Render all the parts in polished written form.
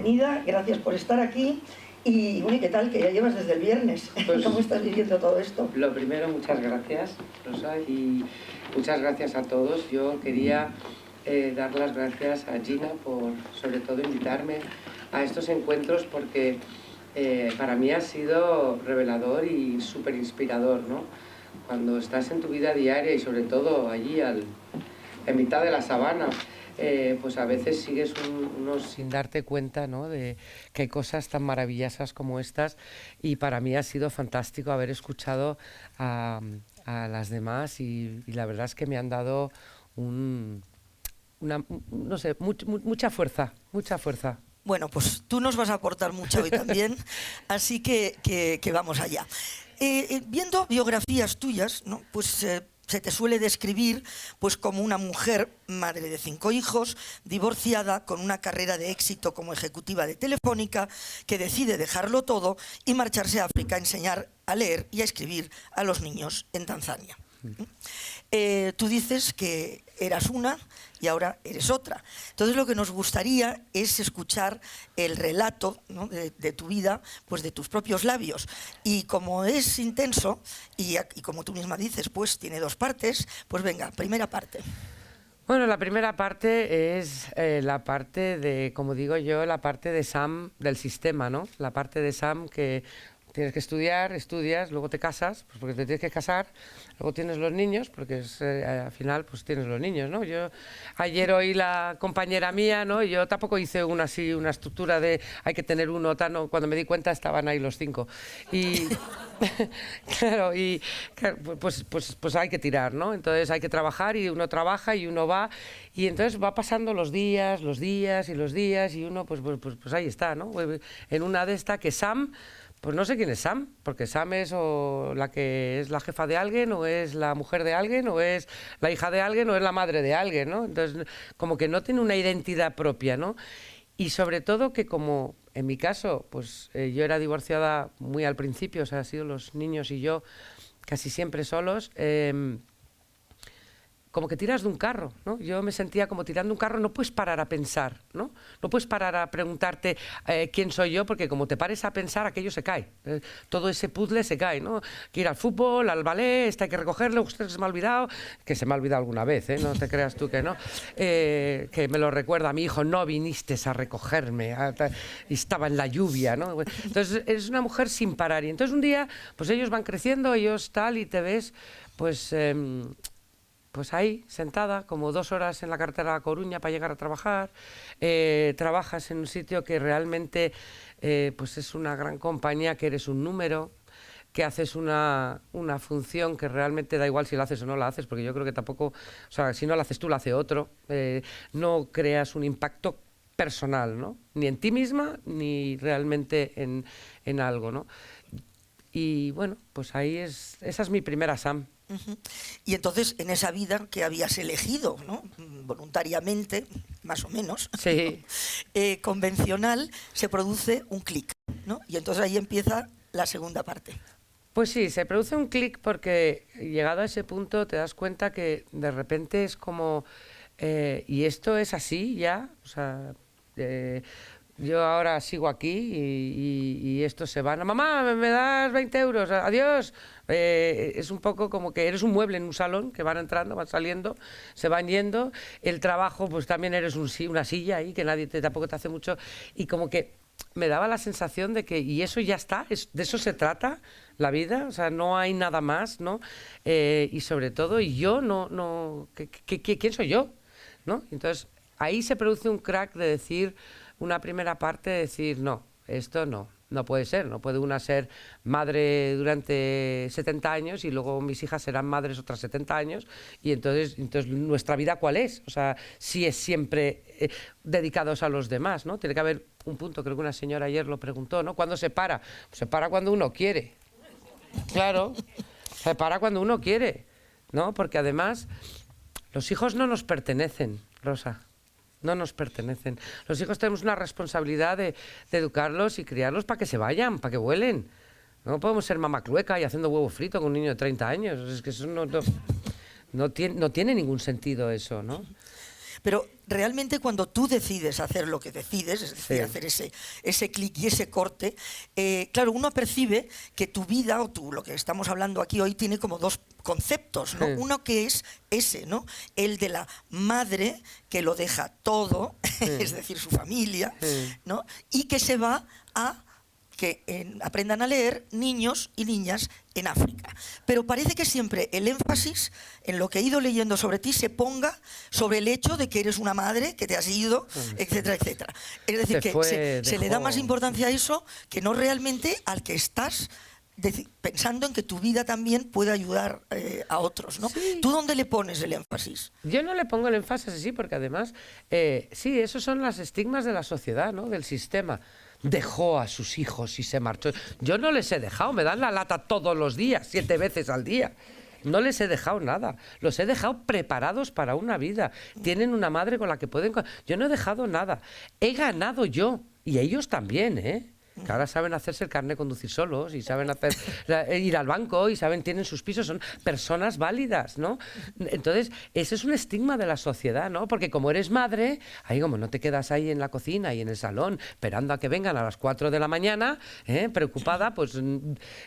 bienvenida, gracias por estar aquí. Y bueno, ¿qué tal? Que ya llevas desde el viernes. Pues, ¿cómo estás viviendo todo esto? Lo primero, muchas gracias, Rosa, y muchas gracias a todos. Yo quería dar las gracias a Gina por, sobre todo, invitarme a estos encuentros porque para mí ha sido revelador y súper inspirador, ¿no? Cuando estás en tu vida diaria y sobre todo allí en mitad de la sabana, pues a veces sigues unos sin darte cuenta, ¿no? De que hay cosas tan maravillosas como estas, y para mí ha sido fantástico haber escuchado a las demás y la verdad es que me han dado no sé, mucha fuerza, mucha fuerza. Bueno, pues tú nos vas a aportar mucho hoy también, así que vamos allá. Viendo biografías tuyas, ¿no? Pues se te suele describir pues como una mujer, madre de 5 hijos, divorciada, con una carrera de éxito como ejecutiva de Telefónica, que decide dejarlo todo y marcharse a África a enseñar a leer y a escribir a los niños en Tanzania. Tú dices que eras una y ahora eres otra. Entonces lo que nos gustaría es escuchar el relato, ¿no? de tu vida, pues de tus propios labios. Y como es intenso, y como tú misma dices, pues tiene 2 partes, pues venga, primera parte. Bueno, la primera parte es la parte de, como digo yo, la parte de Sam del sistema, ¿no? La parte de Sam que tienes que estudiar, estudias, luego te casas, pues porque te tienes que casar, luego tienes los niños, porque al final pues tienes los niños, ¿no? Yo ayer oí la compañera mía, ¿no? Y yo tampoco hice una estructura de hay que tener uno, tal, ¿no? Cuando me di cuenta estaban ahí los 5. Y claro, y pues hay que tirar, ¿no? Entonces hay que trabajar y uno trabaja y uno va y entonces va pasando los días y uno pues ahí está, ¿no? En una de estas que Sam. Pues no sé quién es Sam, porque Sam es o la que es la jefa de alguien, o es la mujer de alguien, o es la hija de alguien, o es la madre de alguien, ¿no? Entonces, como que no tiene una identidad propia, ¿no? Y sobre todo que como, en mi caso, pues yo era divorciada muy al principio, o sea, han sido los niños y yo casi siempre solos, como que tiras de un carro, ¿no? Yo me sentía como tirando un carro, no puedes parar a pensar, ¿no? No puedes parar a preguntarte quién soy yo, porque como te pares a pensar, aquello se cae. Todo ese puzzle se cae, ¿no? Que ir al fútbol, al ballet, hay que recogerlo, usted se me ha olvidado, que se me ha olvidado alguna vez, no te creas tú que no. Que me lo recuerda mi hijo, no viniste a recogerme, y estaba en la lluvia, ¿no? Entonces, es una mujer sin parar. Y entonces un día, pues ellos van creciendo, ellos tal, y te ves, pues ahí, sentada, como 2 horas en la carretera a Coruña para llegar a trabajar, trabajas en un sitio que realmente pues es una gran compañía, que eres un número, que haces una función que realmente da igual si la haces o no la haces, porque yo creo que tampoco, o sea, si no la haces tú, la hace otro, no creas un impacto personal, ¿no? Ni en ti misma, ni realmente en algo, ¿no? Y bueno, pues ahí esa es mi primera Sam. Y entonces, en esa vida que habías elegido, ¿no? Voluntariamente, más o menos, sí. Convencional, se produce un clic, ¿no? Y entonces ahí empieza la segunda parte. Pues sí, se produce un clic porque llegado a ese punto te das cuenta que de repente es como, y esto es así ya, o sea, yo ahora sigo aquí y esto se va. No, mamá, me das 20 euros, adiós. Es un poco como que eres un mueble en un salón, que van entrando, van saliendo, se van yendo. El trabajo, pues también eres una silla ahí, que nadie tampoco te hace mucho. Y como que me daba la sensación de que, y eso ya está, de eso se trata la vida, o sea, no hay nada más, ¿no? Y sobre todo, y yo ¿quién soy yo? ¿No? Entonces, ahí se produce un crack de decir, una primera parte de decir, no, esto no puede ser, no puede una ser madre durante 70 años y luego mis hijas serán madres otras 70 años y entonces nuestra vida ¿cuál es? O sea, si es siempre dedicados a los demás, ¿no? Tiene que haber un punto, creo que una señora ayer lo preguntó, ¿no? ¿Cuándo se para? Pues se para cuando uno quiere, claro, se para cuando uno quiere, ¿no? Porque además los hijos no nos pertenecen, Rosa. No nos pertenecen. Los hijos tenemos una responsabilidad de educarlos y criarlos para que se vayan, para que vuelen. No podemos ser mamaclueca y haciendo huevo frito con un niño de 30 años. Es que eso no tiene ningún sentido eso, ¿no? Pero realmente cuando tú decides hacer lo que decides, es decir, hacer ese clic y ese corte, claro, uno percibe que tu vida, o lo que estamos hablando aquí hoy, tiene como dos conceptos, ¿no? Uno que es ese, ¿no? El de la madre que lo deja todo, es decir, su familia, ¿no? Y que se va a que aprendan a leer niños y niñas en África. Pero parece que siempre el énfasis en lo que he ido leyendo sobre ti se ponga sobre el hecho de que eres una madre, que te has ido, etcétera, etcétera. Es decir, se le da más importancia a eso que no realmente al que estás pensando en que tu vida también puede ayudar a otros, ¿no? Sí. ¿Tú dónde le pones el énfasis? Yo no le pongo el énfasis así porque además, sí, esos son los estigmas de la sociedad, ¿no? Del sistema. Dejó a sus hijos y se marchó. Yo no les he dejado, me dan la lata todos los días, 7 veces al día. No les he dejado nada, los he dejado preparados para una vida. Tienen una madre con la que pueden... Yo no he dejado nada, he ganado yo, y ellos también, ¿eh? Que ahora saben hacerse el carnet de conducir solos y saben ir al banco y tienen sus pisos, son personas válidas, ¿no? Entonces, ese es un estigma de la sociedad, ¿no? Porque como eres madre, ahí como no te quedas ahí en la cocina y en el salón esperando a que vengan a las 4 de la mañana, preocupada, pues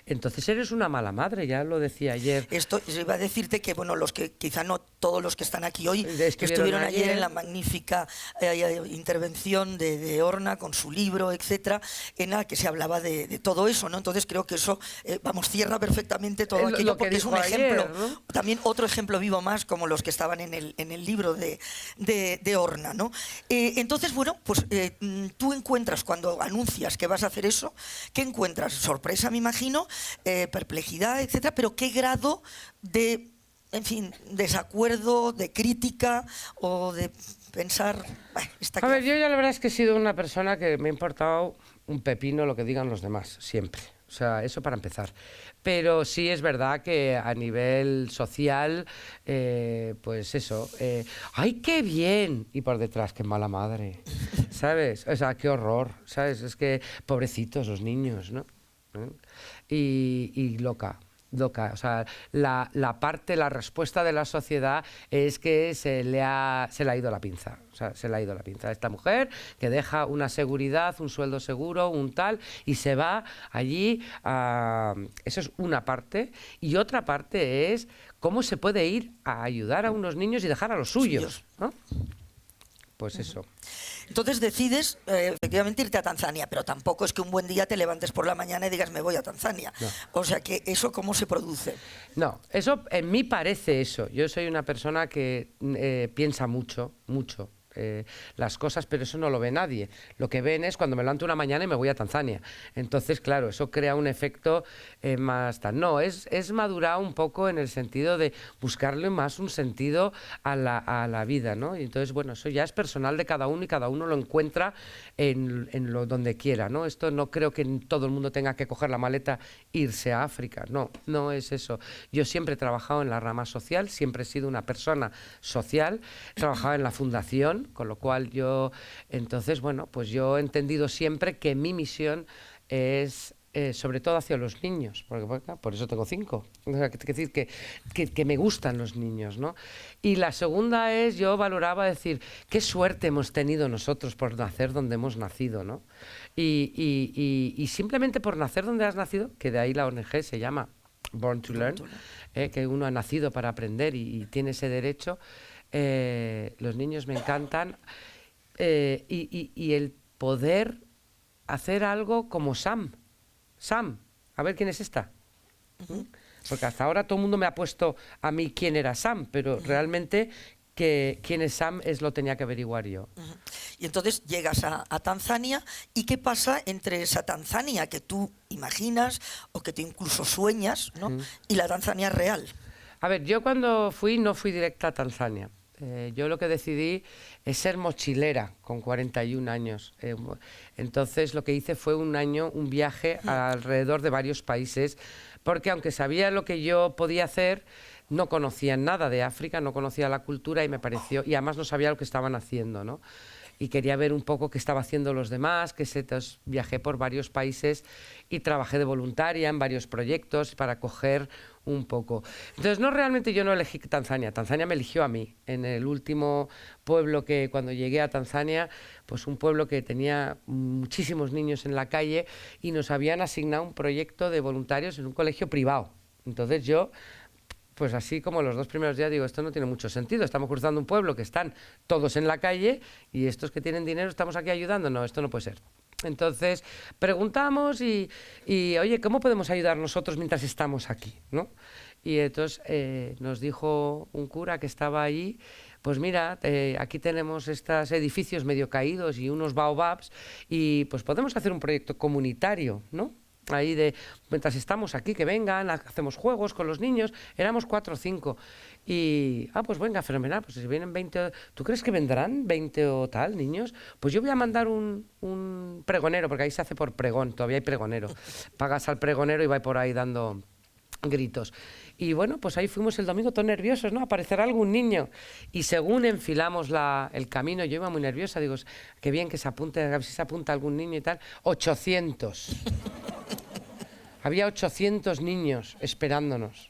entonces eres una mala madre, ya lo decía ayer. Esto iba a decirte que, bueno, los que quizá no todos los que están aquí hoy estuvieron ayer en la magnífica intervención de Orna con su libro, etcétera, en la que se hablaba de todo eso, ¿no? Entonces creo que eso, cierra perfectamente todo aquello, porque es un ejemplo, ayer, ¿no? También otro ejemplo vivo más, como los que estaban en el libro de Orna, ¿no? Entonces, bueno, pues tú encuentras, cuando anuncias que vas a hacer eso, ¿qué encuentras? Sorpresa, me imagino, perplejidad, etcétera, pero ¿qué grado de, en fin, desacuerdo, de crítica o de pensar... A ver, yo ya la verdad es que he sido una persona que me ha importado un pepino lo que digan los demás, siempre. O sea, eso para empezar. Pero sí es verdad que a nivel social, pues eso, ¡ay, qué bien! Y por detrás, qué mala madre, ¿sabes? O sea, qué horror, ¿sabes? Es que pobrecitos los niños, ¿no? Y loca. O sea, la respuesta de la sociedad es que se le ha ido la pinza. O sea, se le ha ido la pinza a esta mujer que deja una seguridad, un sueldo seguro, un tal, y se va allí a... Eso es una parte. Y otra parte es cómo se puede ir a ayudar a unos niños y dejar a los suyos, ¿no? Pues eso. Entonces decides, efectivamente, irte a Tanzania, pero tampoco es que un buen día te levantes por la mañana y digas, me voy a Tanzania. No. O sea, que ¿eso cómo se produce? No, eso en mí parece eso. Yo soy una persona que piensa mucho las cosas, pero eso no lo ve nadie. Lo que ven es cuando me levanto una mañana y me voy a Tanzania. Entonces, claro, eso crea un efecto más tal. No, es madurado un poco en el sentido de buscarle más un sentido a la vida, ¿no? Y entonces, bueno, eso ya es personal de cada uno y cada uno lo encuentra en donde quiera, ¿no? Esto no creo que todo el mundo tenga que coger la maleta e irse a África. No, no es eso. Yo siempre he trabajado en la rama social, siempre he sido una persona social, he trabajado en la fundación, con lo cual yo, entonces, bueno, pues yo he entendido siempre que mi misión es sobre todo hacia los niños, porque por eso tengo 5. O sea, es decir, que me gustan los niños, ¿no? Y la segunda es, yo valoraba decir, qué suerte hemos tenido nosotros por nacer donde hemos nacido, ¿no? Y simplemente por nacer donde has nacido, que de ahí la ONG se llama Born to Learn, que uno ha nacido para aprender y tiene ese derecho. Los niños me encantan y el poder hacer algo como Sam, a ver quién es esta. Porque hasta ahora todo el mundo me ha puesto a mí quién era Sam, pero realmente quién es Sam lo tenía que averiguar yo. Y entonces llegas a Tanzania, ¿y qué pasa entre esa Tanzania que tú imaginas o que tú incluso sueñas, ¿no? Y la Tanzania real? A ver, yo cuando no fui directa a Tanzania. Yo lo que decidí es ser mochilera con 41 años. Entonces lo que hice fue un viaje alrededor de varios países, porque aunque sabía lo que yo podía hacer, no conocía nada de África, no conocía la cultura y me pareció, y además no sabía lo que estaban haciendo, ¿no? Y quería ver un poco qué estaba haciendo los demás, entonces viajé por varios países y trabajé de voluntaria en varios proyectos para coger un poco. Entonces, no, realmente yo no elegí Tanzania, Tanzania me eligió a mí. En el último pueblo que cuando llegué a Tanzania, pues un pueblo que tenía muchísimos niños en la calle y nos habían asignado un proyecto de voluntarios en un colegio privado. Entonces yo, pues así como los 2 primeros días digo, esto no tiene mucho sentido, estamos cruzando un pueblo que están todos en la calle y estos que tienen dinero estamos aquí ayudando, no, esto no puede ser. Entonces preguntamos y oye, ¿cómo podemos ayudar nosotros mientras estamos aquí, ¿no? Y entonces nos dijo un cura que estaba allí, pues mira, aquí tenemos estos edificios medio caídos y unos baobabs y pues podemos hacer un proyecto comunitario, ¿no? Ahí de, mientras estamos aquí, que vengan, hacemos juegos con los niños, éramos 4 o 5. Y, pues venga, fenomenal, pues si vienen 20, ¿tú crees que vendrán 20 o tal, niños? Pues yo voy a mandar un pregonero, porque ahí se hace por pregón, todavía hay pregonero. Pagas al pregonero y va por ahí dando gritos. Y bueno, pues ahí fuimos el domingo todos nerviosos, ¿no? Aparecerá algún niño. Y según enfilamos el camino, yo iba muy nerviosa, digo, qué bien que se apunte, a ver si se apunta algún niño y tal. 800. Había 800 niños esperándonos.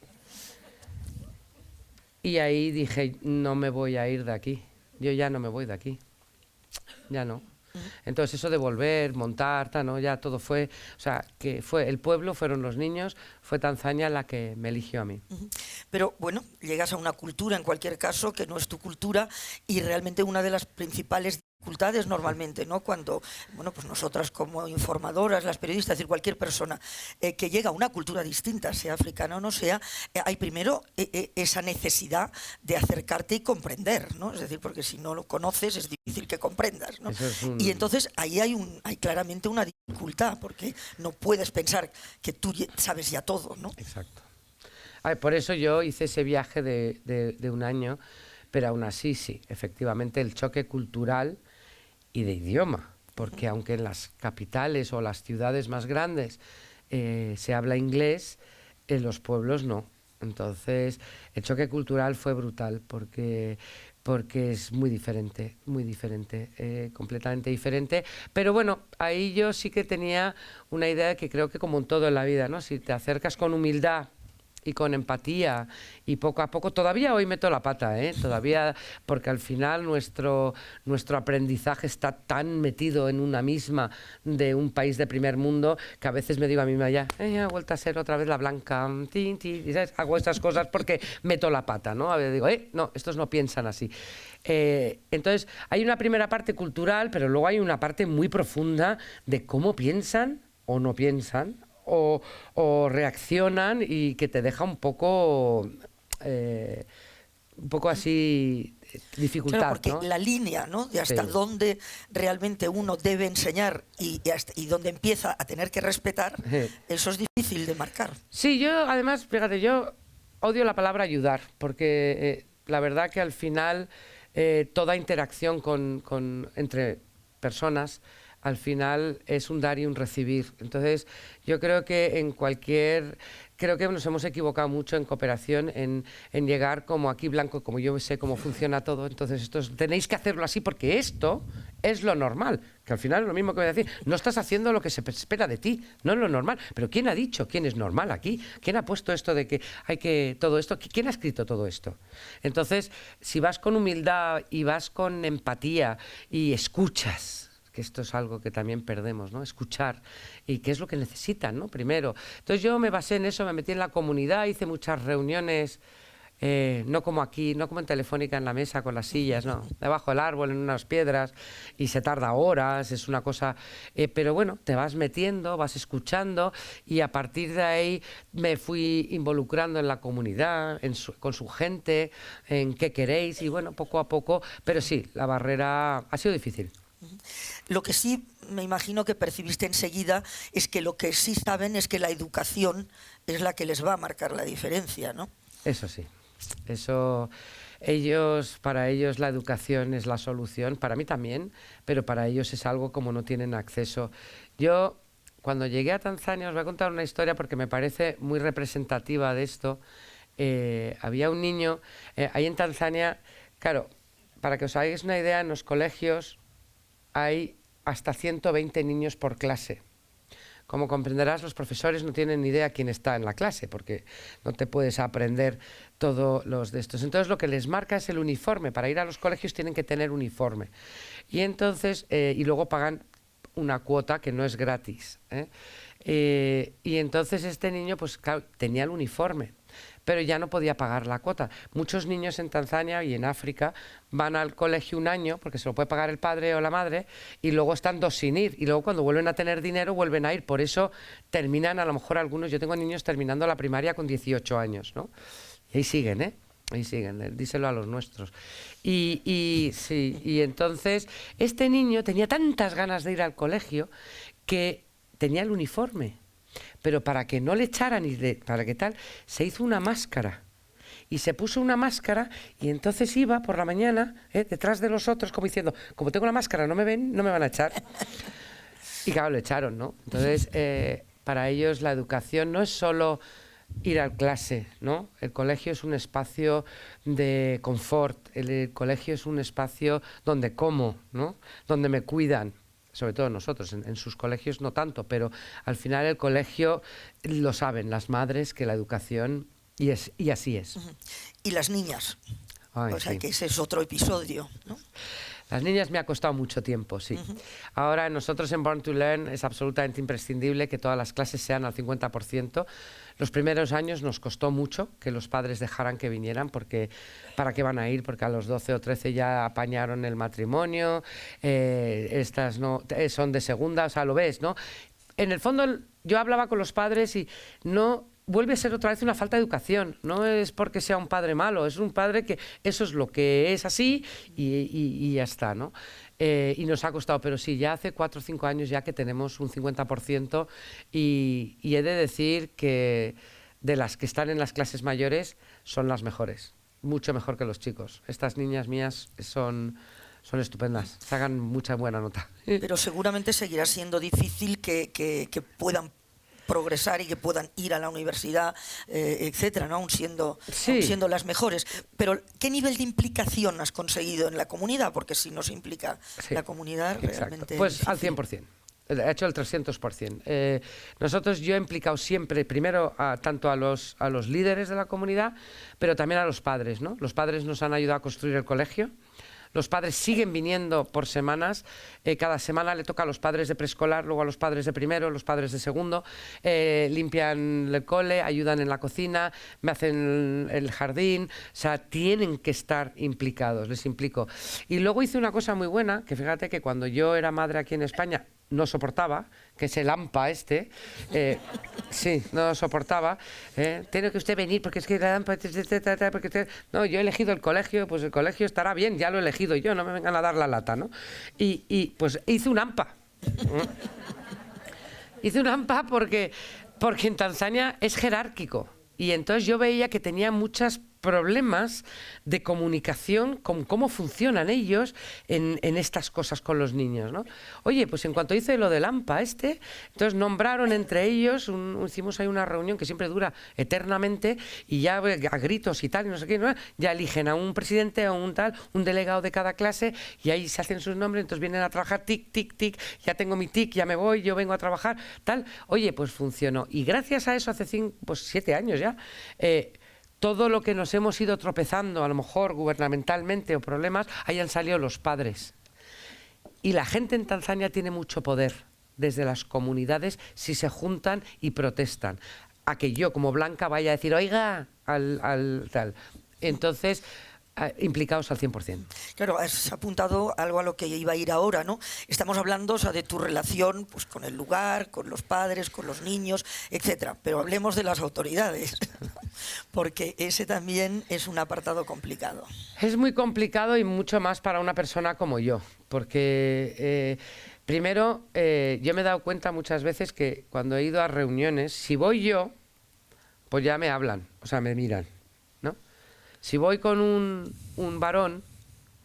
Y ahí dije, no me voy a ir de aquí. Yo ya no me voy de aquí. Ya no. Entonces eso de volver, montar, ¿no? Ya todo fue, o sea, que fue el pueblo, fueron los niños, fue Tanzania la que me eligió a mí. Pero bueno, llegas a una cultura en cualquier caso que no es tu cultura y realmente una de las principales dificultades normalmente, ¿no? Cuando, bueno, pues nosotras como informadoras, las periodistas, es decir, cualquier persona que llega a una cultura distinta, sea africana o no sea, hay primero esa necesidad de acercarte y comprender, ¿no? Es decir, porque si no lo conoces es difícil que comprendas, ¿no? Y entonces ahí hay claramente una dificultad, porque no puedes pensar que tú sabes ya todo, ¿no? Exacto. Por eso yo hice ese viaje de un año, pero aún así sí, efectivamente el choque cultural y de idioma, porque aunque en las capitales o las ciudades más grandes se habla inglés, en los pueblos no. Entonces el choque cultural fue brutal porque es muy diferente, completamente diferente. Pero bueno, ahí yo sí que tenía una idea que creo que como en todo en la vida, ¿no? Si te acercas con humildad y con empatía y poco a poco, todavía hoy meto la pata, todavía, porque al final nuestro aprendizaje está tan metido en una misma de un país de primer mundo que a veces me digo a mí misma, ya he vuelto a ser otra vez la blanca, y ¿sabes? Hago estas cosas porque meto la pata, ¿no? A veces digo, no, estos no piensan así. Entonces hay una primera parte cultural, pero luego hay una parte muy profunda de cómo piensan o no piensan o reaccionan y que te deja un poco así dificultad, claro, porque ¿no? la línea, ¿no? De hasta Sí. dónde realmente uno debe enseñar y dónde empieza a tener que respetar, eso es difícil de marcar. Sí, yo además, fíjate, yo odio la palabra ayudar, porque la verdad que al final toda interacción entre personas al final es un dar y un recibir. Entonces, yo creo que creo que nos hemos equivocado mucho en cooperación, en llegar como aquí blanco, como yo sé cómo funciona todo, entonces tenéis que hacerlo así porque esto es lo normal, que al final es lo mismo que voy a decir, no estás haciendo lo que se espera de ti, no es lo normal, pero ¿quién ha dicho quién es normal aquí? ¿Quién ha puesto esto de que hay que todo esto? ¿Quién ha escrito todo esto? Entonces, si vas con humildad y vas con empatía y escuchas, que esto es algo que también perdemos, ¿no? Escuchar, y qué es lo que necesitan, ¿no? Primero. Entonces yo me basé en eso, me metí en la comunidad, hice muchas reuniones, no como aquí, no como en Telefónica en la mesa con las sillas, no, debajo del árbol, en unas piedras, y se tarda horas, es una cosa, pero bueno, te vas metiendo, vas escuchando, y a partir de ahí me fui involucrando en la comunidad, con su gente, en qué queréis, y bueno, poco a poco, pero sí, la barrera ha sido difícil. Lo que sí me imagino que percibiste enseguida es que lo que sí saben es que la educación es la que les va a marcar la diferencia, ¿no? Eso sí, eso para ellos la educación es la solución, para mí también, pero para ellos es algo como no tienen acceso. Yo, cuando llegué a Tanzania, os voy a contar una historia porque me parece muy representativa de esto. Había un niño, ahí en Tanzania, claro, para que os hagáis una idea, en los colegios hay hasta 120 niños por clase, como comprenderás, los profesores no tienen ni idea quién está en la clase, porque no te puedes aprender todos los de estos. Entonces, lo que les marca es el uniforme. Para ir a los colegios tienen que tener uniforme. Y entonces, y luego pagan una cuota que no es gratis, ¿eh? Y entonces este niño, pues claro, tenía el uniforme, pero ya no podía pagar la cuota. Muchos niños en Tanzania y en África van al colegio un año, porque se lo puede pagar el padre o la madre, y luego están 2 sin ir, y luego cuando vuelven a tener dinero vuelven a ir. Por eso terminan, a lo mejor algunos, yo tengo niños terminando la primaria con 18 años, ¿no? Y ahí siguen, ¿eh? Ahí siguen, díselo a los nuestros. Sí, y entonces este niño tenía tantas ganas de ir al colegio que tenía el uniforme, pero para que no le echaran para que tal, se hizo una máscara. Y se puso una máscara y entonces iba por la mañana detrás de los otros como diciendo, como tengo la máscara, no me ven, no me van a echar. Y claro, le echaron, ¿no? Entonces, para ellos la educación no es solo ir a clase, ¿no? El colegio es un espacio de confort, el colegio es un espacio donde como, ¿no? Donde me cuidan. Sobre todo nosotros, en sus colegios no tanto, pero al final el colegio lo saben las madres, que la educación, y así es. Y las niñas, Ay, o sea, sí. que ese es otro episodio, ¿no? Las niñas me ha costado mucho tiempo, sí. Ahora nosotros en Born to Learn es absolutamente imprescindible que todas las clases sean al 50%. Los primeros años nos costó mucho que los padres dejaran que vinieran, porque ¿para qué van a ir? Porque a los 12 o 13 ya apañaron el matrimonio, estas no son de segunda, o sea, lo ves, ¿no? En el fondo yo hablaba con los padres y no... Vuelve a ser otra vez una falta de educación. No es porque sea un padre malo, es un padre que eso es lo que es así y ya está, ¿no? Y nos ha costado, pero sí, ya hace 4 o 5 años ya que tenemos un 50% y he de decir que de las que están en las clases mayores son las mejores, mucho mejor que los chicos. Estas niñas mías son estupendas, sacan mucha buena nota. Pero seguramente seguirá siendo difícil que puedan progresar y que puedan ir a la universidad, etcétera, ¿no? Aún siendo las mejores. Pero, ¿qué nivel de implicación has conseguido en la comunidad? Porque si no se implica la comunidad, realmente... Pues al 100%. He hecho el 300%. Yo he implicado siempre, primero, tanto a los líderes de la comunidad, pero también a los padres, ¿no? Los padres nos han ayudado a construir el colegio. Los padres siguen viniendo por semanas, cada semana le toca a los padres de preescolar, luego a los padres de primero, los padres de segundo, limpian el cole, ayudan en la cocina, me hacen el jardín, o sea, tienen que estar implicados, les implico. Y luego hice una cosa muy buena, que fíjate que cuando yo era madre aquí en España, no soportaba, que es el AMPA sí, no soportaba, tiene que usted venir porque es que la AMPA, no, yo he elegido el colegio, pues el colegio estará bien, ya lo he elegido yo, no me vengan a dar la lata, ¿no? Y pues hice un AMPA. Hice un AMPA porque en Tanzania es jerárquico y entonces yo veía que tenía muchos problemas de comunicación con cómo funcionan ellos en estas cosas con los niños, ¿no? Oye, pues en cuanto hice lo del AMPA entonces nombraron entre ellos, hicimos ahí una reunión que siempre dura eternamente y ya a gritos y tal, y no sé qué, ¿no? Ya eligen a un presidente o un delegado de cada clase y ahí se hacen sus nombres, entonces vienen a trabajar, tic, tic, tic, ya tengo mi tic, ya me voy, yo vengo a trabajar, tal. Oye, pues funcionó. Y gracias a eso hace 7 años ya, todo lo que nos hemos ido tropezando, a lo mejor gubernamentalmente o problemas, hayan salido los padres. Y la gente en Tanzania tiene mucho poder desde las comunidades si se juntan y protestan. A que yo, como Blanca, vaya a decir, oiga, al tal. Entonces, implicados al 100%. Claro, has apuntado algo a lo que iba a ir ahora, ¿no? Estamos hablando, o sea, de tu relación pues, con el lugar, con los padres, con los niños, etcétera. Pero hablemos de las autoridades, porque ese también es un apartado complicado. Es muy complicado y mucho más para una persona como yo, porque primero yo me he dado cuenta muchas veces que cuando he ido a reuniones, si voy yo, pues ya me hablan, o sea, me miran. Si voy con un varón,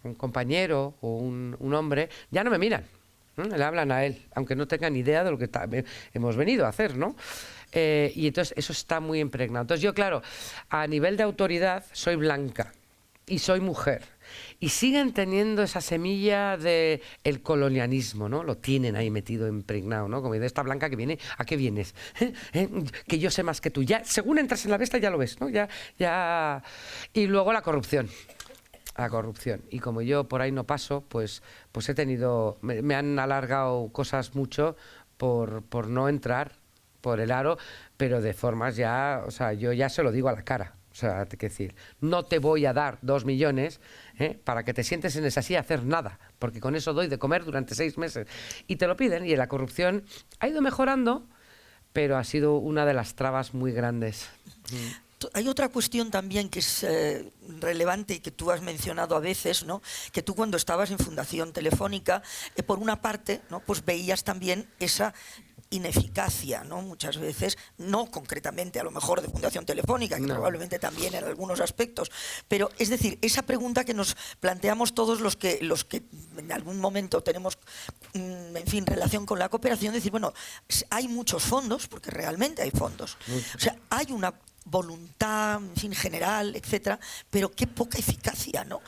un compañero o un hombre, ya no me miran, ¿no? Le hablan a él, aunque no tengan idea de lo que hemos venido a hacer, ¿no? Y entonces eso está muy impregnado. Entonces yo, claro, a nivel de autoridad soy blanca y soy mujer. y siguen teniendo esa semilla del colonialismo, ¿no? Lo tienen ahí metido, impregnado, ¿no? Como de esta blanca que viene, ¿a qué vienes? Que yo sé más que tú. Ya, según entras en la besta ya lo ves, ¿no? Ya. Y luego la corrupción. La corrupción. Y como yo por ahí no paso, pues he tenido... Me han alargado cosas mucho por no entrar por el aro, pero de formas ya... O sea, yo ya se lo digo a la cara. O sea, te quiero decir, no te voy a dar 2 millones para que te sientes en esa silla a hacer nada, porque con eso doy de comer durante 6 meses. Y te lo piden, y la corrupción ha ido mejorando, pero ha sido una de las trabas muy grandes. Hay otra cuestión también que es relevante y que tú has mencionado a veces, ¿no? Que tú cuando estabas en Fundación Telefónica, por una parte, ¿no? Pues veías también esa ineficacia, ¿no? Muchas veces, no concretamente a lo mejor de Fundación Telefónica, que probablemente también en algunos aspectos, pero es decir, esa pregunta que nos planteamos todos los que en algún momento tenemos, en fin, relación con la cooperación, decir, bueno, hay muchos fondos, porque realmente hay fondos, o sea, hay una voluntad, en fin, general, etcétera, pero qué poca eficacia, ¿no?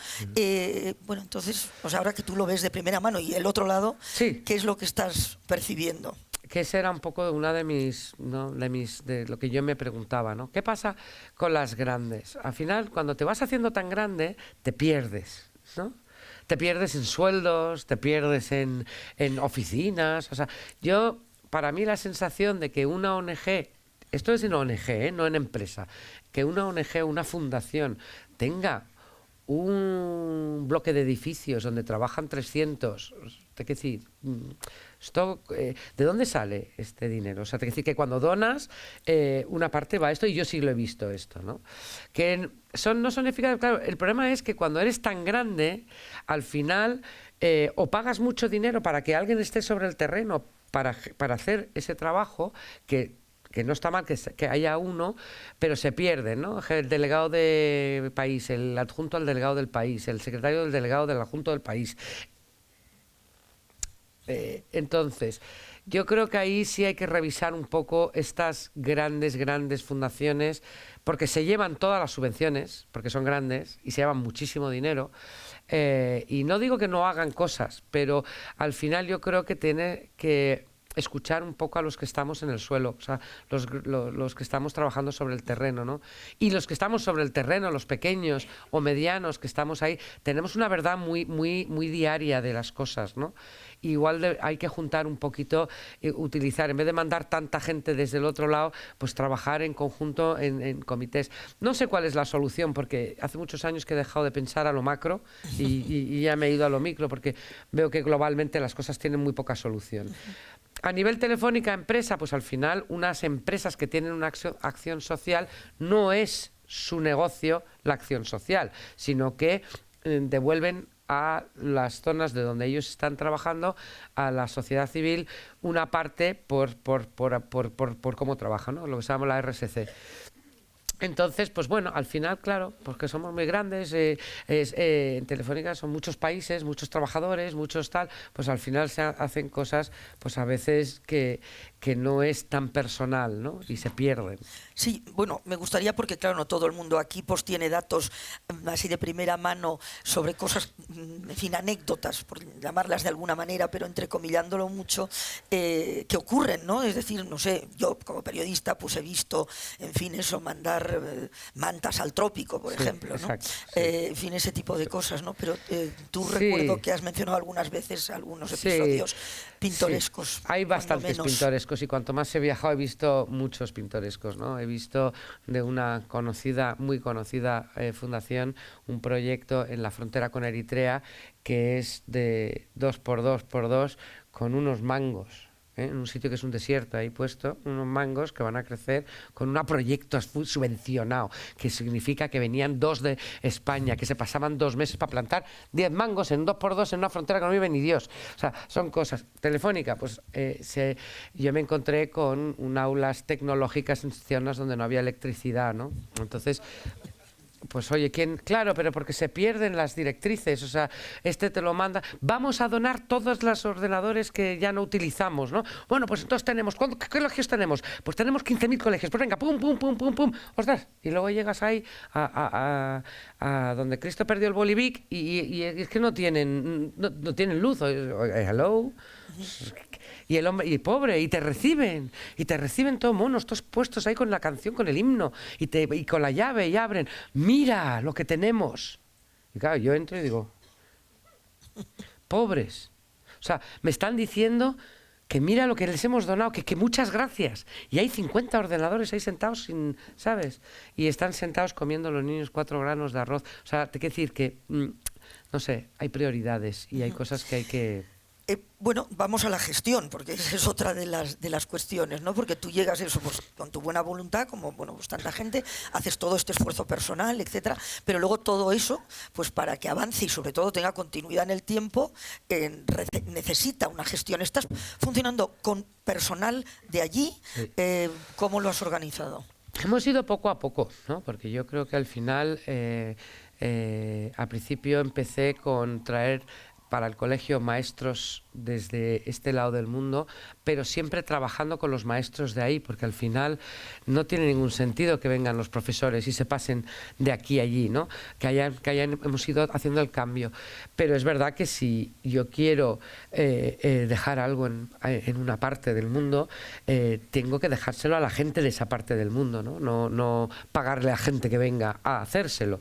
Bueno, entonces, pues ahora que tú lo ves de primera mano y el otro lado, sí. ¿Qué es lo que estás percibiendo? Que ese era un poco una de mis, ¿no? de lo que yo me preguntaba, ¿no? ¿Qué pasa con las grandes? Al final, cuando te vas haciendo tan grande, te pierdes, ¿no? Te pierdes en sueldos, te pierdes en oficinas, o sea, para mí la sensación de que una ONG, esto es en ONG, no en empresa, que una ONG, una fundación, tenga un bloque de edificios donde trabajan 300, te quiero decir, ¿de dónde sale este dinero? O sea, te quiero decir que cuando donas, una parte va a esto, y yo sí lo he visto esto, ¿no? Que no son eficaces. Claro, el problema es que cuando eres tan grande, al final, o pagas mucho dinero para que alguien esté sobre el terreno para hacer ese trabajo, que no está mal que haya uno, pero se pierde, ¿no? El delegado de país, el adjunto al delegado del país, el secretario del delegado del adjunto del país. Entonces, yo creo que ahí sí hay que revisar un poco estas grandes fundaciones, porque se llevan todas las subvenciones, porque son grandes y se llevan muchísimo dinero. Y no digo que no hagan cosas, pero al final yo creo que tiene que escuchar un poco a los que estamos en el suelo, o sea, los que estamos trabajando sobre el terreno, ¿no? Y los que estamos sobre el terreno, los pequeños o medianos que estamos ahí, tenemos una verdad muy diaria de las cosas, ¿no? Igual hay que juntar un poquito, utilizar, en vez de mandar tanta gente desde el otro lado, pues trabajar en conjunto en comités. No sé cuál es la solución, porque hace muchos años que he dejado de pensar a lo macro y ya me he ido a lo micro, porque veo que globalmente las cosas tienen muy poca solución. A nivel Telefónica empresa, pues al final unas empresas que tienen una acción social no es su negocio la acción social, sino que devuelven a las zonas de donde ellos están trabajando, a la sociedad civil, una parte por cómo trabajan, ¿no? Lo que se llama la RSC. Entonces, pues bueno, al final, claro, porque somos muy grandes, en Telefónica son muchos países, muchos trabajadores, muchos tal, pues al final se hacen cosas, pues a veces que no es tan personal, ¿no? Y se pierden. Sí, bueno, me gustaría, porque claro, no todo el mundo aquí pues tiene datos así de primera mano sobre cosas, en fin, anécdotas, por llamarlas de alguna manera, pero entrecomillándolo mucho, que ocurren, ¿no? Es decir, no sé, yo como periodista pues he visto, en fin, eso, mandar mantas al trópico, por ejemplo, ¿no? Exacto, en fin, ese tipo de cosas, ¿no? Pero tú recuerdo que has mencionado algunas veces algunos episodios pintorescos. Sí. Hay bastantes pintorescos, y cuanto más he viajado he visto muchos pintorescos, ¿no? He visto de una muy conocida fundación un proyecto en la frontera con Eritrea que es de 2x2x2 con unos mangos, en un sitio que es un desierto, ahí puesto unos mangos que van a crecer con un proyecto subvencionado, que significa que venían 2 de España, que se pasaban 2 meses para plantar 10 mangos en 2x2 en una frontera que no vive ni Dios. O sea, son cosas. Telefónica, pues yo me encontré con aulas tecnológicas en zonas donde no había electricidad, ¿no? Entonces, Pues oye, ¿quién? Claro, pero porque se pierden las directrices, o sea, este te lo manda. Vamos a donar todos los ordenadores que ya no utilizamos, ¿no? Bueno, pues entonces tenemos, ¿qué colegios tenemos? Pues tenemos 15.000 colegios, pues venga, pum, pum, pum, pum, pum, ostras. Y luego llegas ahí a donde Cristo perdió el bolivic y es que no tienen luz. Hello. Y el hombre, y pobre, y te reciben todos monos, todos puestos ahí con la canción, con el himno, y con la llave, y abren, mira lo que tenemos. Y claro, yo entro y digo, pobres. O sea, me están diciendo que mira lo que les hemos donado, que muchas gracias. Y hay 50 ordenadores ahí sentados, ¿sabes? Y están sentados comiendo los niños 4 granos de arroz. O sea, te quiero decir que, no sé, hay prioridades y hay cosas que hay que... Bueno, vamos a la gestión, porque esa es otra de las cuestiones, ¿no? Porque tú llegas eso, pues, con tu buena voluntad, como bueno, pues tanta gente, haces todo este esfuerzo personal, etcétera, pero luego todo eso, pues para que avance y sobre todo tenga continuidad en el tiempo, necesita una gestión. ¿Estás funcionando con personal de allí? Sí. ¿Cómo lo has organizado? Hemos ido poco a poco, ¿no? Porque yo creo que al final, al principio empecé con traer para el colegio maestros desde este lado del mundo, pero siempre trabajando con los maestros de ahí, porque al final no tiene ningún sentido que vengan los profesores y se pasen de aquí a allí, ¿no? Hemos ido haciendo el cambio. Pero es verdad que si yo quiero dejar algo en una parte del mundo, tengo que dejárselo a la gente de esa parte del mundo, ¿no? No pagarle a gente que venga a hacérselo.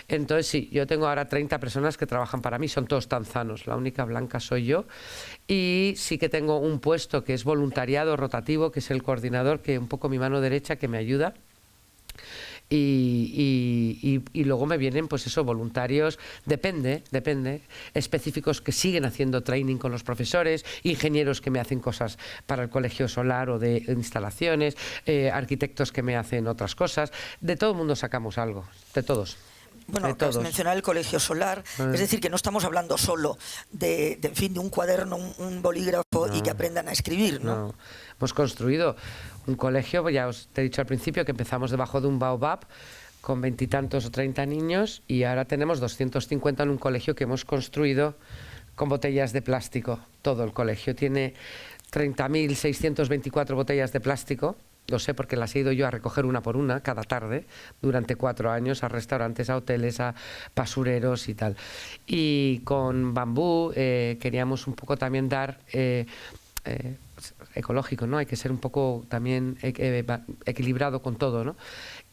Entonces sí, yo tengo ahora 30 personas que trabajan para mí, son todos tanzanos, la única blanca soy yo. Y sí que tengo un puesto que es voluntariado rotativo, que es el coordinador, que un poco mi mano derecha, que me ayuda. Y luego me vienen, pues eso, voluntarios, depende, específicos que siguen haciendo training con los profesores, ingenieros que me hacen cosas para el colegio solar o de instalaciones, arquitectos que me hacen otras cosas. De todo el mundo sacamos algo, de todos. Bueno, acabas de mencionar el colegio solar, es decir, que no estamos hablando solo de un cuaderno, un bolígrafo y que aprendan a escribir, ¿no? Hemos construido un colegio, ya os te he dicho al principio que empezamos debajo de un baobab con 20 y tantos o 30 niños y ahora tenemos 250 en un colegio que hemos construido con botellas de plástico. Todo el colegio tiene 30.624 botellas de plástico. Lo sé porque las he ido yo a recoger una por una cada tarde durante 4 años a restaurantes, a hoteles, a basureros y tal. Y con bambú queríamos un poco también dar ecológico, ¿no? Hay que ser un poco también equilibrado con todo, ¿no?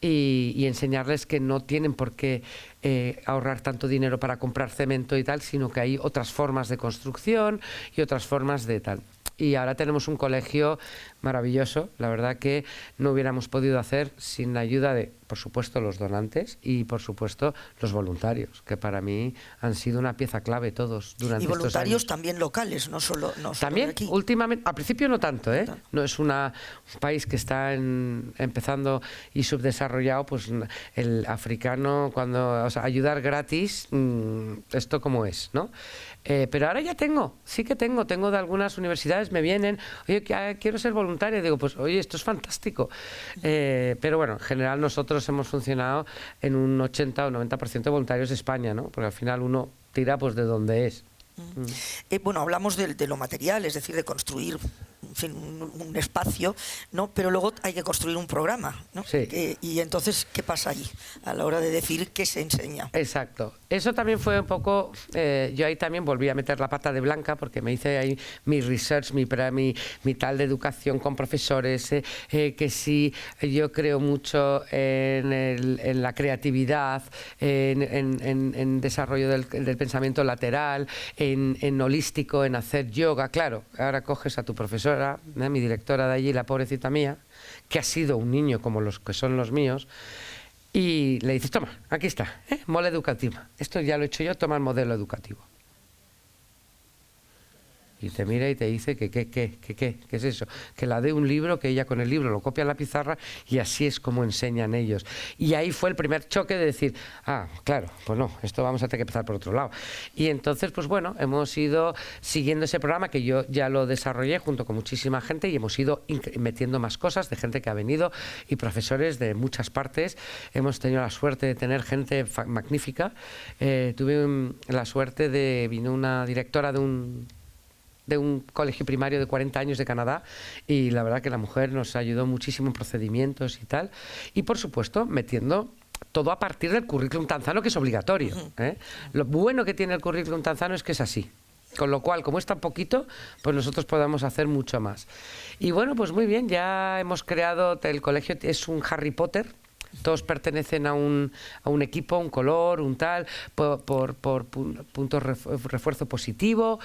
Y enseñarles que no tienen por qué ahorrar tanto dinero para comprar cemento y tal, sino que hay otras formas de construcción y otras formas de tal. Y ahora tenemos un colegio maravilloso, la verdad que no hubiéramos podido hacer sin la ayuda de, por supuesto, los donantes y, por supuesto, los voluntarios, que para mí han sido una pieza clave todos durante estos años. Y voluntarios también locales, no solo también, aquí. Últimamente, al principio no tanto, ¿eh? No es un país que está empezando y subdesarrollado, pues el africano, o sea, ayudar gratis, esto como es, ¿no? Pero ahora ya sí que tengo de algunas universidades, me vienen, oye, quiero ser voluntaria, digo, pues oye, esto es fantástico. Pero bueno, en general nosotros hemos funcionado en un 80 o 90% de voluntarios de España, ¿no? Porque al final uno tira pues de donde es. Bueno, hablamos de lo material, es decir, de construir en fin, un espacio, ¿no? Pero luego hay que construir un programa, ¿no? Sí. Y entonces, ¿qué pasa ahí a la hora de decir qué se enseña? Exacto. Eso también fue un poco... yo ahí también volví a meter la pata de blanca porque me hice ahí mi research, mi tal de educación con profesores, que sí, yo creo mucho en la creatividad, en desarrollo del pensamiento lateral, en holístico, en hacer yoga. Claro, ahora coges a tu profesora, mi directora de allí, la pobrecita mía, que ha sido un niño como los que son los míos, y le dices, toma, aquí está, mola educativa. Esto ya lo he hecho yo, toma el modelo educativo. Y te mira y te dice que ¿qué es eso? Que la dé un libro, que ella con el libro lo copia a la pizarra y así es como enseñan ellos. Y ahí fue el primer choque de decir, claro, pues no, esto vamos a tener que empezar por otro lado. Y entonces, pues bueno, hemos ido siguiendo ese programa que yo ya lo desarrollé junto con muchísima gente y hemos ido metiendo más cosas de gente que ha venido y profesores de muchas partes. Hemos tenido la suerte de tener gente magnífica. Tuve la suerte de, vino una directora de un colegio primario de 40 años de Canadá y la verdad que la mujer nos ayudó muchísimo en procedimientos y tal. Y por supuesto, metiendo todo a partir del currículum tanzano, que es obligatorio. Lo bueno que tiene el currículum tanzano es que es así. Con lo cual, como es tan poquito, pues nosotros podemos hacer mucho más. Y bueno, pues muy bien, ya hemos creado, el colegio es un Harry Potter. Todos pertenecen a un equipo, un color, un tal, por puntos refuerzo positivo,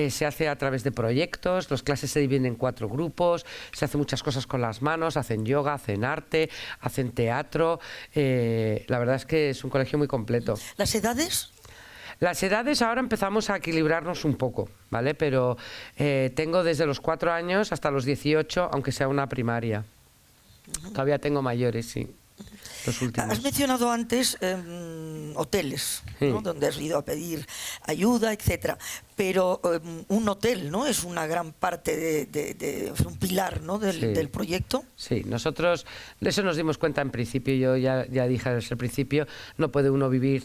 se hace a través de proyectos, las clases se dividen en 4 grupos, se hacen muchas cosas con las manos, hacen yoga, hacen arte, hacen teatro, la verdad es que es un colegio muy completo. ¿Las edades? Las edades ahora empezamos a equilibrarnos un poco, ¿vale? Pero tengo desde los 4 años hasta los 18, aunque sea una primaria. Todavía tengo mayores, sí. Los últimos. Has mencionado antes hoteles, ¿no? Sí. Donde has ido a pedir ayuda, etcétera. Pero un hotel, ¿no? Es una gran parte un pilar, ¿no? del proyecto. Sí, nosotros de eso nos dimos cuenta en principio. Yo ya dije desde el principio, no puede uno vivir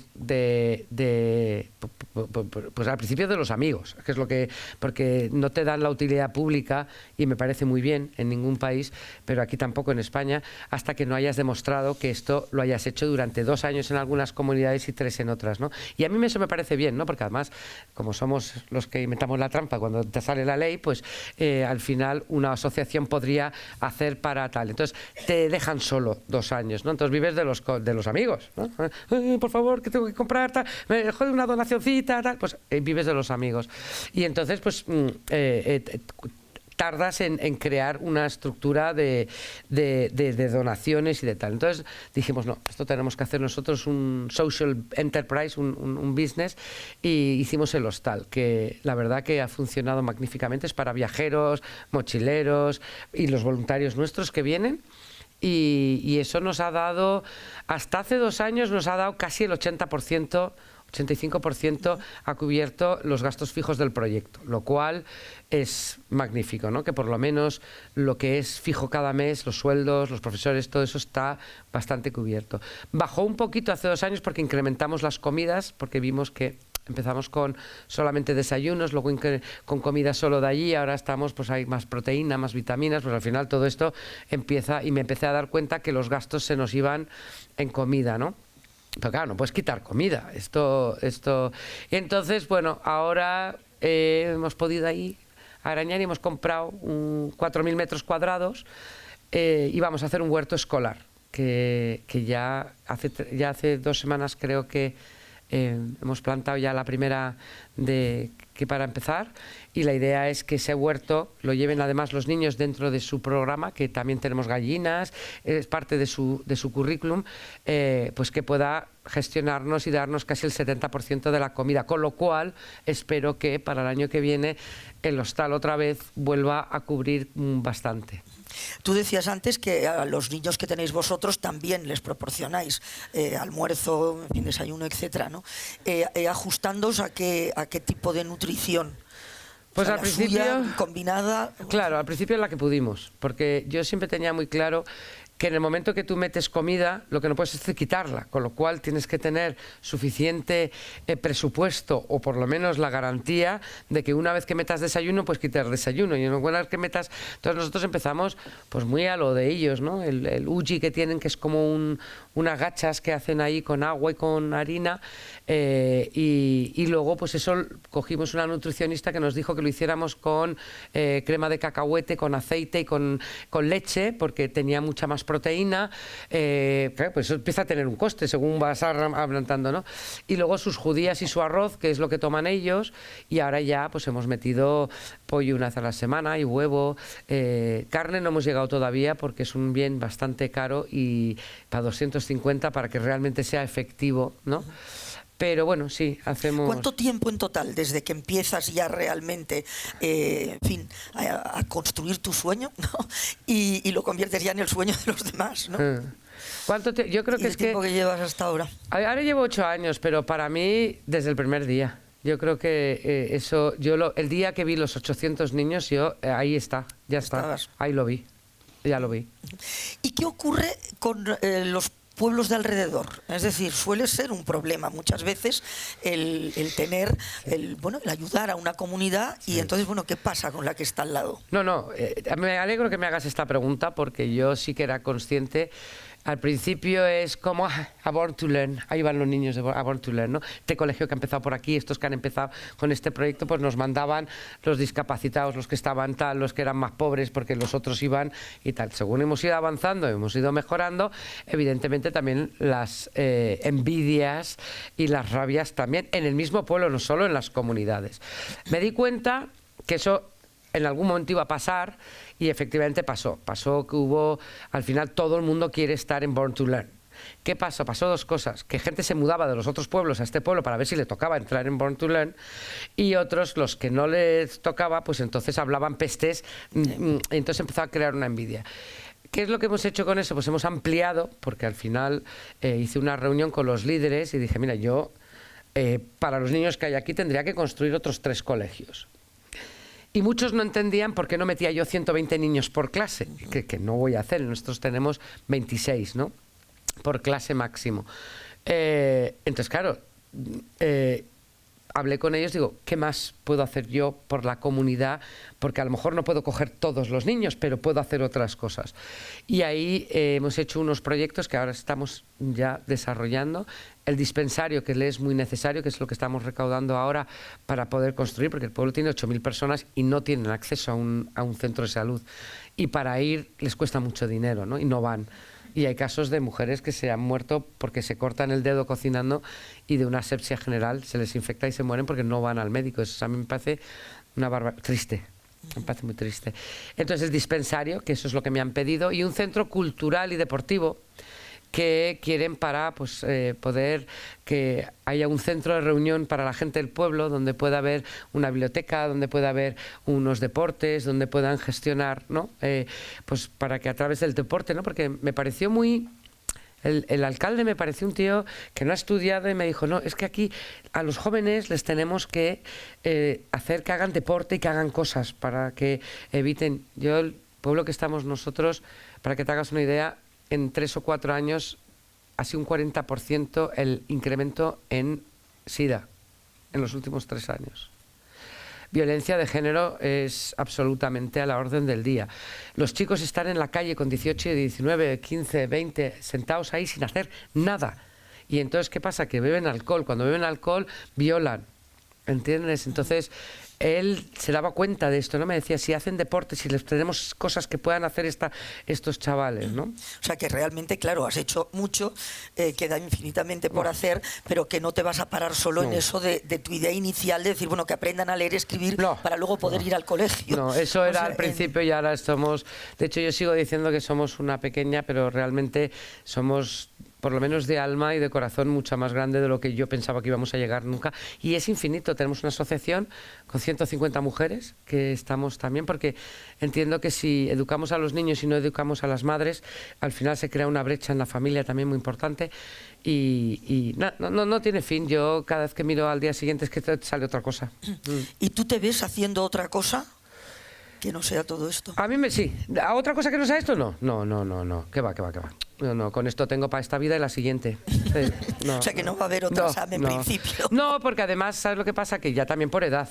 pues al principio de los amigos, que es lo que, porque no te dan la utilidad pública y me parece muy bien en ningún país, pero aquí tampoco en España, hasta que no hayas demostrado que esto lo hayas hecho durante 2 años en algunas comunidades y 3 en otras, ¿no? Y a mí eso me parece bien, ¿no? Porque además, como somos los que inventamos la trampa cuando te sale la ley, pues al final una asociación podría hacer para tal. Entonces te dejan solo 2 años, ¿no? Entonces vives de los amigos, ¿no? Por favor, que tengo que comprar tal, me jode una donacioncita, tal, pues vives de los amigos. Y entonces pues tardas en crear una estructura de donaciones y de tal. Entonces dijimos, no, esto tenemos que hacer nosotros un social enterprise, un business, y hicimos el hostal, que la verdad que ha funcionado magníficamente. Es para viajeros, mochileros y los voluntarios nuestros que vienen. Y eso nos ha dado, hasta hace 2 años nos ha dado casi el 80%, 85% ha cubierto los gastos fijos del proyecto, lo cual es magnífico, ¿no? Que por lo menos lo que es fijo cada mes, los sueldos, los profesores, todo eso está bastante cubierto. Bajó un poquito hace 2 años porque incrementamos las comidas, porque vimos que empezamos con solamente desayunos, luego con comida solo de allí, ahora estamos, pues hay más proteína, más vitaminas, pues al final todo esto empieza, y me empecé a dar cuenta que los gastos se nos iban en comida, ¿no? Pero claro, no puedes quitar comida, esto. Y entonces, bueno, ahora hemos podido ahí arañar y hemos comprado 4.000 metros cuadrados y vamos a hacer un huerto escolar, que ya hace 2 semanas creo que hemos plantado ya la primera que para empezar, y la idea es que ese huerto lo lleven además los niños dentro de su programa, que también tenemos gallinas, es parte de su currículum, pues que pueda gestionarnos y darnos casi el 70% de la comida, con lo cual espero que para el año que viene el hostal otra vez vuelva a cubrir bastante. Tú decías antes que a los niños que tenéis vosotros también les proporcionáis almuerzo, desayuno, etcétera, ¿no? Ajustándoos a qué tipo de nutrición. Pues o sea, al principio suya, combinada. Claro, al principio es la que pudimos, porque yo siempre tenía muy claro que en el momento que tú metes comida, lo que no puedes es quitarla, con lo cual tienes que tener suficiente presupuesto, o por lo menos la garantía de que una vez que metas desayuno, pues quitar desayuno, y una vez que metas. Entonces nosotros empezamos pues muy a lo de ellos, ¿no? El uji que tienen, que es como unas gachas que hacen ahí con agua y con harina, y luego pues eso cogimos una nutricionista que nos dijo que lo hiciéramos con crema de cacahuete, con aceite y con leche, porque tenía mucha más proteína, claro, pues eso empieza a tener un coste según vas adelantando, ¿no? Y luego sus judías y su arroz, que es lo que toman ellos, y ahora ya pues hemos metido pollo una vez a la semana y huevo, carne no hemos llegado todavía porque es un bien bastante caro y para 250 para que realmente sea efectivo, ¿no? Pero bueno, sí, hacemos... ¿Cuánto tiempo en total desde que empiezas ya realmente, en fin, a construir tu sueño, ¿no? y lo conviertes ya en el sueño de los demás, ¿no? Yo creo ¿Y que el tiempo que llevas hasta ahora? Ahora llevo 8 años, pero para mí desde el primer día. Yo creo que eso, el día que vi los 800 niños, ahí está, ya está, Estabas. ahí lo vi, ya lo vi. ¿Y qué ocurre con los pueblos de alrededor? Es decir, suele ser un problema muchas veces el tener, el ayudar a una comunidad y entonces, ¿qué pasa con la que está al lado? No, me alegro que me hagas esta pregunta porque yo sí que era consciente. Al principio es como a Born to Learn, ahí van los niños de a Born to Learn, ¿no? Este colegio que ha empezado por aquí, estos que han empezado con este proyecto, pues nos mandaban los discapacitados, los que estaban tal, los que eran más pobres, porque los otros iban y tal. Según hemos ido avanzando, hemos ido mejorando, evidentemente también las envidias y las rabias también en el mismo pueblo, no solo en las comunidades. Me di cuenta que eso en algún momento iba a pasar y efectivamente pasó. Pasó que al final todo el mundo quiere estar en Born to Learn. ¿Qué pasó? Pasó dos cosas, que gente se mudaba de los otros pueblos a este pueblo para ver si le tocaba entrar en Born to Learn y otros, los que no les tocaba, pues entonces hablaban pestes y entonces empezó a crear una envidia. ¿Qué es lo que hemos hecho con eso? Pues hemos ampliado, porque al final hice una reunión con los líderes y dije, mira, yo para los niños que hay aquí tendría que construir otros 3 colegios. Y muchos no entendían por qué no metía yo 120 niños por clase, que no voy a hacer, nosotros tenemos 26, ¿no?, por clase máximo. Entonces, claro, hablé con ellos, digo, ¿qué más puedo hacer yo por la comunidad? Porque a lo mejor no puedo coger todos los niños, pero puedo hacer otras cosas. Y ahí hemos hecho unos proyectos que ahora estamos ya desarrollando. El dispensario, que le es muy necesario, que es lo que estamos recaudando ahora para poder construir, porque el pueblo tiene 8.000 personas y no tienen acceso a un centro de salud. Y para ir les cuesta mucho dinero, ¿no? Y no van. Y hay casos de mujeres que se han muerto porque se cortan el dedo cocinando y de una asepsia general se les infecta y se mueren porque no van al médico. Eso a mí me parece una barbaridad, triste. Me parece muy triste. Entonces el dispensario, que eso es lo que me han pedido, y un centro cultural y deportivo que quieren para poder que haya un centro de reunión para la gente del pueblo donde pueda haber una biblioteca, donde pueda haber unos deportes, donde puedan gestionar, ¿no? Pues para que a través del deporte, ¿no? Porque me pareció muy... El alcalde me pareció un tío que no ha estudiado y me dijo, no, es que aquí a los jóvenes les tenemos que hacer que hagan deporte y que hagan cosas para que eviten... Yo, el pueblo que estamos nosotros, para que te hagas una idea, en 3 o 4 años ha sido un 40% el incremento en SIDA en los últimos 3 años. Violencia de género es absolutamente a la orden del día. Los chicos están en la calle con 18, 19, 15, 20, sentados ahí sin hacer nada. Y entonces, ¿qué pasa? Que beben alcohol. Cuando beben alcohol, violan. ¿Entiendes? Entonces, él se daba cuenta de esto, ¿no? Me decía, si hacen deporte, si les tenemos cosas que puedan hacer estos chavales, ¿no? O sea, que realmente, claro, has hecho mucho, queda infinitamente por hacer, pero que no te vas a parar solo en eso de tu idea inicial de decir, bueno, que aprendan a leer y escribir para luego poder ir al colegio. No, eso era al principio y ahora somos... De hecho, yo sigo diciendo que somos una pequeña, pero realmente somos... por lo menos de alma y de corazón, mucha más grande de lo que yo pensaba que íbamos a llegar nunca. Y es infinito. Tenemos una asociación con 150 mujeres que estamos también, porque entiendo que si educamos a los niños y no educamos a las madres, al final se crea una brecha en la familia también muy importante. Y no tiene fin. Yo cada vez que miro al día siguiente es que te sale otra cosa. ¿Y tú te ves haciendo otra cosa que no sea todo esto? A mí sí. ¿A otra cosa que no sea esto? No. ¿Qué va? No, con esto tengo para esta vida y la siguiente. O sea que no va a haber otra SAM en principio. No, porque además, ¿sabes lo que pasa? Que ya también por edad,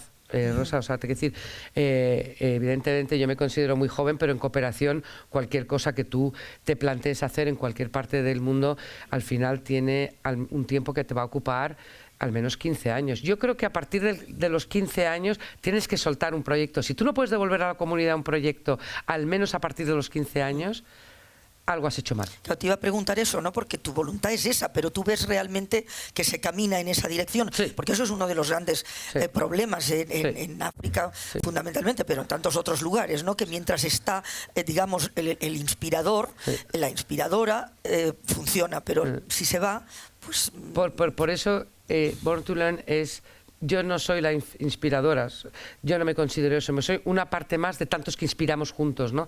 Rosa, o sea, te quiero decir, evidentemente yo me considero muy joven, pero en cooperación cualquier cosa que tú te plantees hacer en cualquier parte del mundo, al final tiene un tiempo que te va a ocupar al menos 15 años. Yo creo que a partir de los 15 años tienes que soltar un proyecto. Si tú no puedes devolver a la comunidad un proyecto, al menos a partir de los 15 años, algo has hecho mal. Claro, te iba a preguntar eso, ¿no? Porque tu voluntad es esa, pero tú ves realmente que se camina en esa dirección. Sí. Porque eso es uno de los grandes problemas en África, fundamentalmente, pero en tantos otros lugares, ¿no? Que mientras está, digamos, el inspirador, la inspiradora, funciona, pero si se va, pues... Por eso Born to Learn es... Yo no soy la inspiradora, yo no me considero eso, me soy una parte más de tantos que inspiramos juntos, ¿no?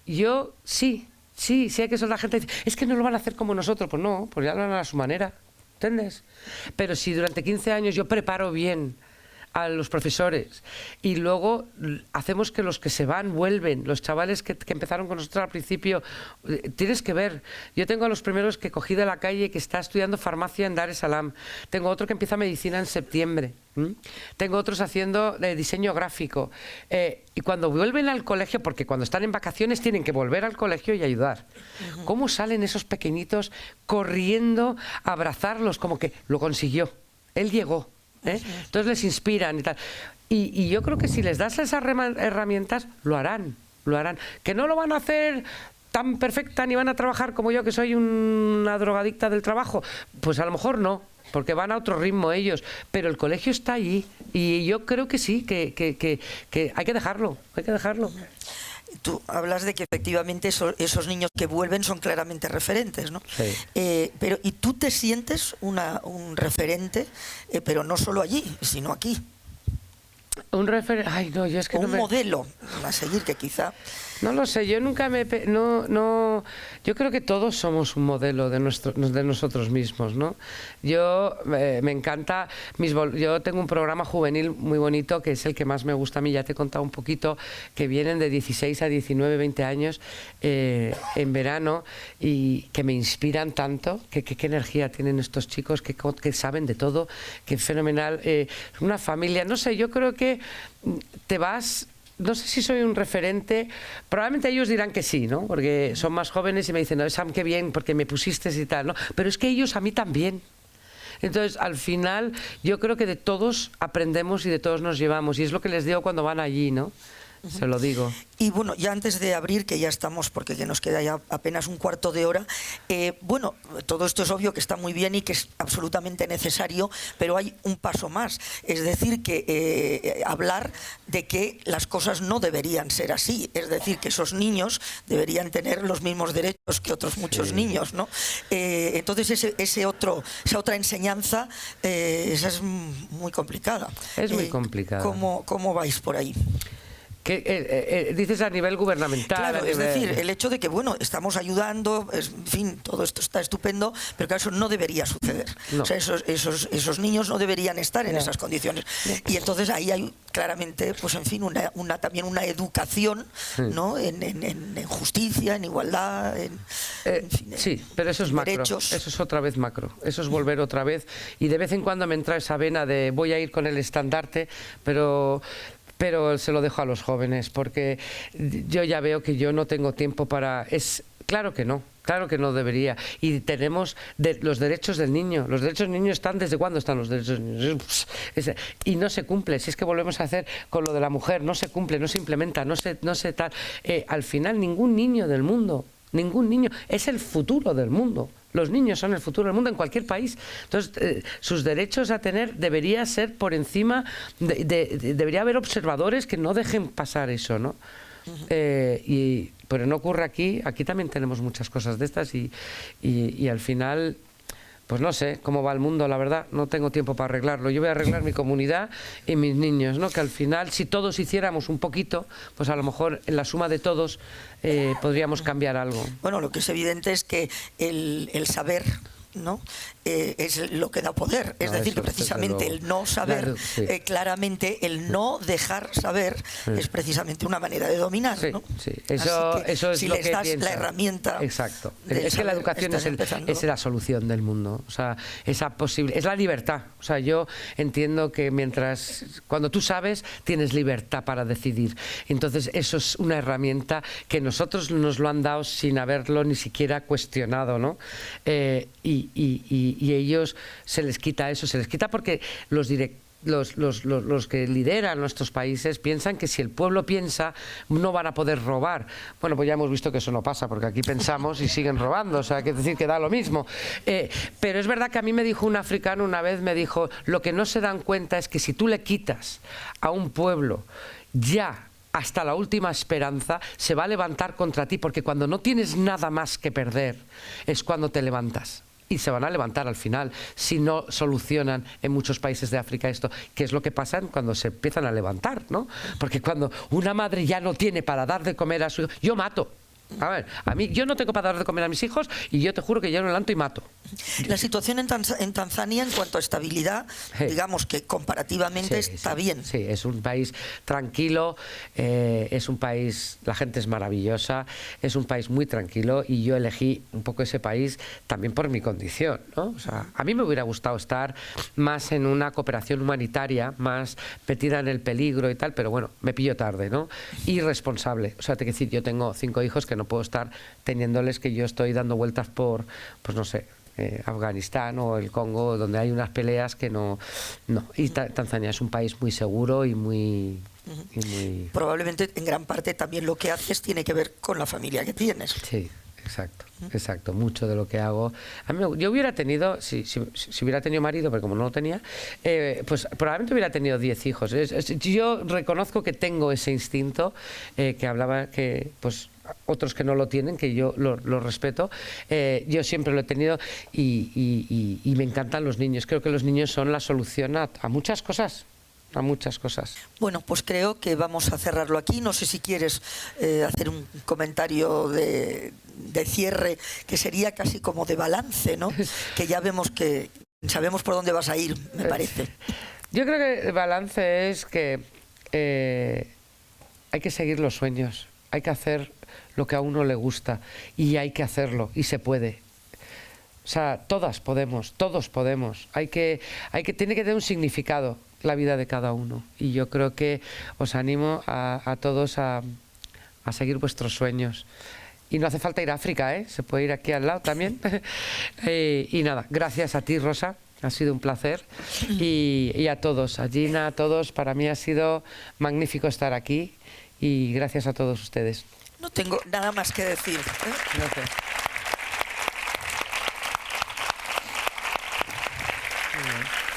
Yo sí hay que ser la gente, es que no lo van a hacer como nosotros, pues no, pues ya lo harán a su manera, ¿entiendes? Pero si durante 15 años yo preparo bien a los profesores y luego hacemos que los que se van vuelven, los chavales que empezaron con nosotros al principio, tienes que ver, yo tengo a los primeros que cogí de la calle que está estudiando farmacia en Dar es Salaam, tengo otro que empieza medicina en septiembre, tengo otros haciendo diseño gráfico, y cuando vuelven al colegio, porque cuando están en vacaciones tienen que volver al colegio y ayudar, ¿cómo salen esos pequeñitos corriendo a abrazarlos como que lo consiguió, él llegó? Entonces les inspiran y tal. Y yo creo que si les das esas herramientas, lo harán. Que no lo van a hacer tan perfecta ni van a trabajar como yo, que soy una drogadicta del trabajo. Pues a lo mejor no, porque van a otro ritmo ellos. Pero el colegio está allí. Y yo creo que sí, que hay que dejarlo. Tú hablas de que efectivamente esos niños que vuelven son claramente referentes, ¿no? Sí. Pero ¿y tú te sientes un referente, pero no solo allí, sino aquí? Un referente... Ay, no, yo es que o no un me... modelo a seguir que quizá... No lo sé, yo nunca me... yo creo que todos somos un modelo de nosotros mismos, ¿no? Yo me encanta... Yo tengo un programa juvenil muy bonito, que es el que más me gusta a mí, ya te he contado un poquito, que vienen de 16 a 19, 20 años en verano y que me inspiran tanto, qué energía tienen estos chicos, que saben de todo, que fenomenal. Una familia, no sé, yo creo que te vas... No sé si soy un referente, probablemente ellos dirán que sí, ¿no? Porque son más jóvenes y me dicen, no, Sam, qué bien, porque me pusiste y tal, ¿no? Pero es que ellos a mí también. Entonces, al final, yo creo que de todos aprendemos y de todos nos llevamos, y es lo que les digo cuando van allí, ¿no? Se lo digo. Y bueno, ya antes de abrir, que ya estamos, porque ya nos queda ya apenas un cuarto de hora, bueno, todo esto es obvio que está muy bien y que es absolutamente necesario, pero hay un paso más. Es decir, que hablar de que las cosas no deberían ser así. Es decir, que esos niños deberían tener los mismos derechos que otros muchos niños, ¿no? Entonces, esa otra enseñanza, esa es muy complicada. Es muy complicada. ¿Cómo vais por ahí? Dices a nivel gubernamental. Claro, es decir, el hecho de que, bueno, estamos ayudando, en fin, todo esto está estupendo, pero que eso no debería suceder. No. O sea, esos niños no deberían estar en esas condiciones. Y entonces ahí hay claramente, pues en fin, también una educación, ¿no? En justicia, en igualdad, en fin, sí, pero eso es macro. Derechos. Eso es otra vez macro. Eso es volver otra vez. Y de vez en cuando me entra esa vena de voy a ir con el estandarte, pero se lo dejo a los jóvenes, porque yo ya veo que yo no tengo tiempo para... Claro que no debería. Y tenemos los derechos del niño. Los derechos del niño están... ¿Desde cuándo están los derechos del niño? Y no se cumple. Si es que volvemos a hacer con lo de la mujer, no se cumple, no se implementa, no se tal... al final, ningún niño del mundo, ningún niño, es el futuro del mundo. Los niños son el futuro del mundo en cualquier país. Entonces, sus derechos a tener debería ser por encima, debería haber observadores que no dejen pasar eso, ¿no? Pero no ocurre aquí. Aquí también tenemos muchas cosas de estas y al final... Pues no sé cómo va el mundo, la verdad, no tengo tiempo para arreglarlo. Yo voy a arreglar mi comunidad y mis niños, ¿no? Que al final, si todos hiciéramos un poquito, pues a lo mejor en la suma de todos podríamos cambiar algo. Bueno, lo que es evidente es que el saber, ¿no? Es lo que da poder. Es decir, que precisamente el no saber, claramente el no dejar saber es precisamente una manera de dominar, ¿no? Sí. Eso es si lo les que das piensa. la herramienta. Exacto. Es que la educación es la solución del mundo. O sea, es la libertad. O sea, yo entiendo que cuando tú sabes, tienes libertad para decidir. Entonces, eso es una herramienta que nosotros nos lo han dado sin haberlo ni siquiera cuestionado, ¿no? Y ellos se les quita eso, se les quita porque los que lideran nuestros países piensan que si el pueblo piensa no van a poder robar. Bueno, pues ya hemos visto que eso no pasa, porque aquí pensamos y siguen robando, o sea, hay que decir que da lo mismo. Pero es verdad que a mí me dijo un africano una vez, me dijo, lo que no se dan cuenta es que si tú le quitas a un pueblo ya hasta la última esperanza, se va a levantar contra ti, porque cuando no tienes nada más que perder es cuando te levantas. y se van a levantar al final si no solucionan en muchos países de África esto, que es lo que pasa cuando se empiezan a levantar, ¿no? Porque cuando una madre ya no tiene para dar de comer a su hijo, yo mato. A ver, a mí, yo no tengo para dar de comer a mis hijos y yo te juro que yo me levanto y mato. La situación en Tanzania en cuanto a estabilidad, digamos que comparativamente está bien. Sí, es un país tranquilo, es un país, la gente es maravillosa, es un país muy tranquilo y yo elegí un poco ese país también por mi condición, ¿no? O sea, a mí me hubiera gustado estar más en una cooperación humanitaria, más metida en el peligro y tal, pero bueno, me pillo tarde, ¿no? Irresponsable. O sea, te quiero decir, yo tengo 5 hijos que no puedo estar teniéndoles que yo estoy dando vueltas por, pues no sé, Afganistán o el Congo, donde hay unas peleas que no. Y Tanzania es un país muy seguro y muy... Probablemente en gran parte también lo que haces tiene que ver con la familia que tienes. Sí, exacto. Mucho de lo que hago. A mí, yo hubiera tenido, si hubiera tenido marido, pero como no lo tenía, pues probablemente hubiera tenido 10 hijos. Yo reconozco que tengo ese instinto que hablaba que, pues, otros que no lo tienen, que yo lo respeto. Yo siempre lo he tenido y me encantan los niños. Creo que los niños son la solución a muchas cosas. A muchas cosas. Bueno, pues creo que vamos a cerrarlo aquí. No sé si quieres hacer un comentario de cierre, que sería casi como de balance, ¿no? Que ya vemos que sabemos por dónde vas a ir, me parece. Yo creo que el balance es que hay que seguir los sueños, hay que hacer lo que a uno le gusta y hay que hacerlo y se puede. O sea, todas podemos, todos podemos. Tiene que tener un significado la vida de cada uno. Y yo creo que os animo a todos a seguir vuestros sueños. Y no hace falta ir a África, ¿eh? Se puede ir aquí al lado también. Y nada, gracias a ti, Rosa. Ha sido un placer. Y a todos, a Gina, a todos. Para mí ha sido magnífico estar aquí. Y gracias a todos ustedes. No tengo nada más que decir, ¿eh? Gracias. Muy bien.